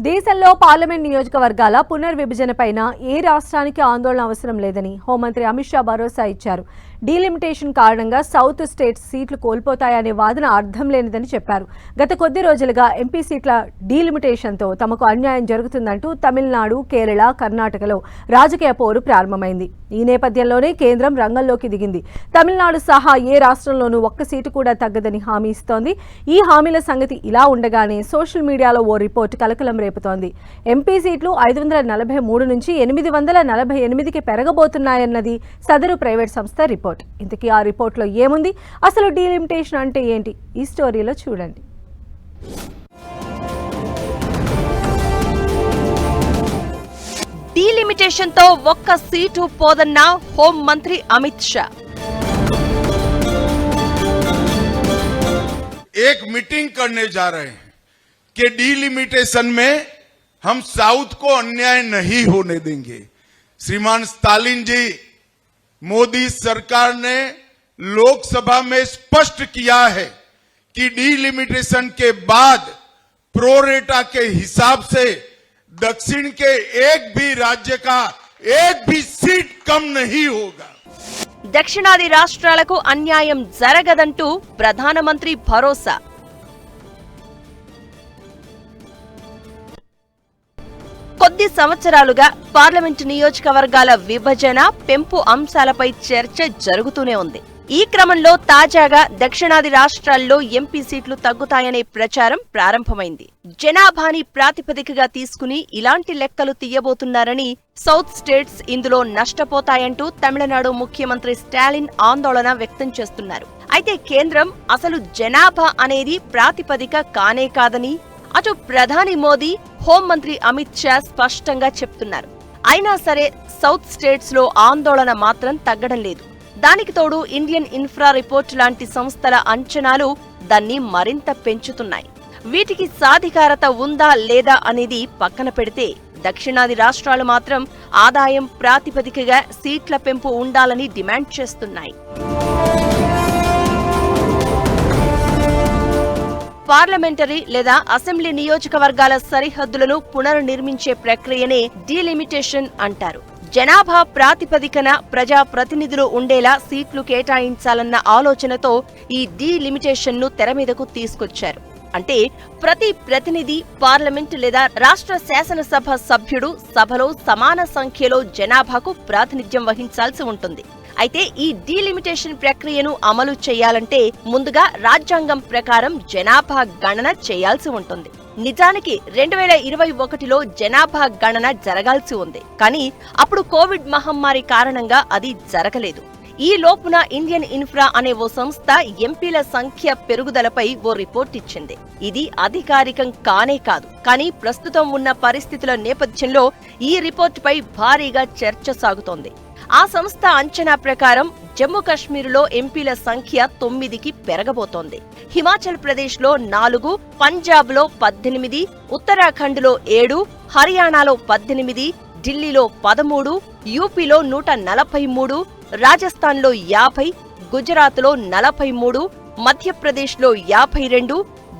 దేశంలో పార్లమెంట్ నియోజకవర్గాల పునర్విభజనపైన ఏ రాష్ట్రానికి ఆందోళన అవసరం లేదని హోంమంత్రి అమిత్ షా భరోసా ఇచ్చారు. డీలిమిటేషన్ కారణంగా సౌత్ స్టేట్స్ సీట్లు కోల్పోతాయనే వాదన అర్థం లేనిదని చెప్పారు. గత కొద్ది రోజులుగా ఎంపీ సీట్ల డీలిమిటేషన్తో తమకు అన్యాయం జరుగుతుందంటూ తమిళనాడు, కేరళ, కర్ణాటకలో రాజకీయ పోరు ప్రారంభమైంది. ఈ నేపథ్యంలోనే కేంద్రం రంగంలోకి దిగింది. తమిళనాడు సహా ఏ రాష్ట్రంలోనూ ఒక్క సీటు కూడా తగ్గదని హామీ ఇస్తోంది. ఈ హామీల సంగతి ఇలా ఉండగానే సోషల్ మీడియాలో ఓ రిపోర్టు కలకలం రేపుతోంది. ఎంపీ సీట్లు 543 నుంచి 848కి పెరగబోతున్నాయన్నది సదరు ప్రైవేట్ సంస్థ రిపోర్ట్. ఇంతకీ ఆ రిపోర్ట్లో ఏముంది, అసలు డీలిమిటేషన్ అంటే ఏంటి, ఈ స్టోరీలో చూడండి. డీలిమిటేషన్ తో ఒక్క సీటు పోదన్న హోం మంత్రి అమిత్ షా. एक मीटिंग करने जा रहे हैं कि डीलिमिटेशन में हम साउथ को अन्याय नहीं होने देंगे. श्रीमान स्टालिन जी, मोदी सरकार ने लोकसभा में स्पष्ट किया है कि डीलिमिटेशन के बाद प्रोरेटा के हिसाब से दक्षिण के एक भी राज्य का एक भी सीट कम नहीं होगा. దక్షిణాది రాష్ట్రాలకు అన్యాయం జరగదంటూ ప్రధానమంత్రి భరోసా. కొద్ది సంవత్సరాలుగా పార్లమెంటు నియోజకవర్గాల విభజన, పెంపు అంశాలపై చర్చ జరుగుతూనే ఉంది. ఈ క్రమంలో తాజాగా దక్షిణాది రాష్ట్రాల్లో ఎంపీ సీట్లు తగ్గుతాయనే ప్రచారం ప్రారంభమైంది. జనాభాని ప్రాతిపదికగా తీసుకుని ఇలాంటి లెక్కలు తీయబోతున్నారని, సౌత్ స్టేట్స్ ఇందులో నష్టపోతాయంటూ తమిళనాడు ముఖ్యమంత్రి స్టాలిన్ ఆందోళన వ్యక్తం చేస్తున్నారు. అయితే కేంద్రం అసలు జనాభా అనేది ప్రాతిపదిక కానే కాదని అటు ప్రధాని మోదీ, హోంమంత్రి అమిత్ షా స్పష్టంగా చెప్తున్నారు. అయినా సరే సౌత్ స్టేట్స్ లో ఆందోళన మాత్రం తగ్గడం లేదు. దానికి తోడు ఇండియన్ ఇన్ఫ్రా రిపోర్ట్ లాంటి సంస్థల అంచనాలు దాన్ని మరింత పెంచుతున్నాయి. వీటికి సాధికారత ఉందా లేదా అనేది పక్కన పెడితే దక్షిణాది రాష్ట్రాలు మాత్రం ఆదాయం ప్రాతిపదికగా సీట్ల పెంపు ఉండాలని డిమాండ్ చేస్తున్నాయి. పార్లమెంటరీ లేదా అసెంబ్లీ నియోజకవర్గాల సరిహద్దులను పునర్నిర్మించే ప్రక్రియనే డీలిమిటేషన్ అంటారు. జనాభా ప్రాతిపదికన ప్రజా ప్రతినిధులు ఉండేలా సీట్లు కేటాయించాలన్న ఆలోచనతో ఈ డీలిమిటేషన్ ను తెరమీదకు తీసుకొచ్చారు. అంటే ప్రతి ప్రతినిధి పార్లమెంట్ లేదా రాష్ట్ర శాసనసభ సభ్యుడు సభలో సమాన సంఖ్యలో జనాభాకు ప్రాతినిధ్యం వహించాల్సి ఉంటుంది. అయితే ఈ డీలిమిటేషన్ ప్రక్రియను అమలు చేయాలంటే ముందుగా రాజ్యాంగం ప్రకారం జనాభా గణన చేయాల్సి ఉంటుంది. నిజానికి 2021లో జనాభా గణన జరగాల్సి ఉంది. కానీ అప్పుడు కోవిడ్ మహమ్మారి కారణంగా అది జరగలేదు. ఈ లోపున ఇండియన్ ఇన్ఫ్రా అనే ఓ సంస్థ ఎంపీల సంఖ్య పెరుగుదలపై ఓ రిపోర్ట్ ఇచ్చింది. ఇది అధికారికం కానే కాదు. కానీ ప్రస్తుతం ఉన్న పరిస్థితుల నేపథ్యంలో ఈ రిపోర్టుపై భారీగా చర్చ సాగుతోంది. ఆ సంస్థ అంచనా ప్రకారం జమ్మూ కశ్మీరులో ఎంపీల సంఖ్య 9కి పెరగబోతోంది. హిమాచల్ ప్రదేశ్లో 4, పంజాబ్లో 18, ఉత్తరాఖండ్లో 7, హర్యానాలో 18, ఢిల్లీలో 13, యూపీలో 143, రాజస్థాన్లో 50, గుజరాత్లో 43, మధ్యప్రదేశ్లో 52,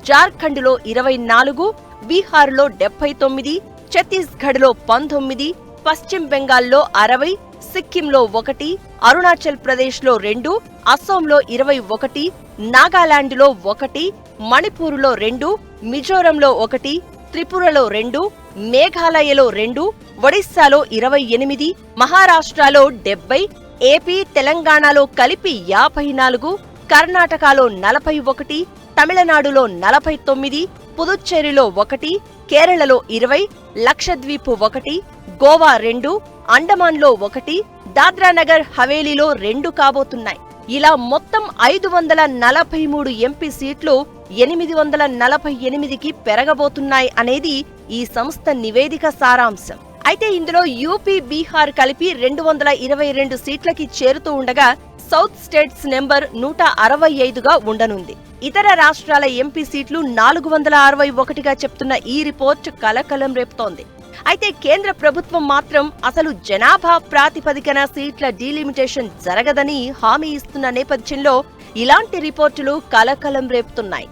జార్ఖండ్లో 24, బీహార్లో 79, ఛత్తీస్గఢ్లో 19, పశ్చిమ బెంగాల్లో 60, సిక్కింలో 1, అరుణాచల్ ప్రదేశ్లో 2, అస్సోంలో 21, నాగాలాండ్లో 1, మణిపూర్లో 2, మిజోరంలో 1, త్రిపురలో 2, మేఘాలయలో 2, ఒడిశాలో 28, మహారాష్ట్రలో 70, ఏపీ, తెలంగాణలో కలిపి 54, కర్ణాటకలో 41, తమిళనాడులో 49, పుదుచ్చేరిలో 1, కేరళలో 20, లక్షద్వీప్ 1, గోవా 2, అండమాన్లో 1, దాద్రా నగర్ హవేలీలో 2 కాబోతున్నాయి. ఇలా మొత్తం 543 ఎంపీ సీట్లు 848కి పెరగబోతున్నాయి అనేది ఈ సంస్థ నివేదిక సారాంశం. అయితే ఇందులో యూపీ, బీహార్ కలిపి 222 సీట్లకి చేరుతూ ఉండగా సౌత్ స్టేట్స్ నెంబర్ 165గా ఉండనుంది. ఇతర రాష్ట్రాల ఎంపీ సీట్లు 461గా చెప్తున్న ఈ రిపోర్ట్ కలకలం రేపుతోంది. అయితే కేంద్ర ప్రభుత్వం మాత్రం అసలు జనాభా ప్రాతిపదికన సీట్ల డీలిమిటేషన్ జరగదని హామీ ఇస్తున్న నేపథ్యంలో ఇలాంటి రిపోర్టులు కలకలం రేపుతున్నాయి.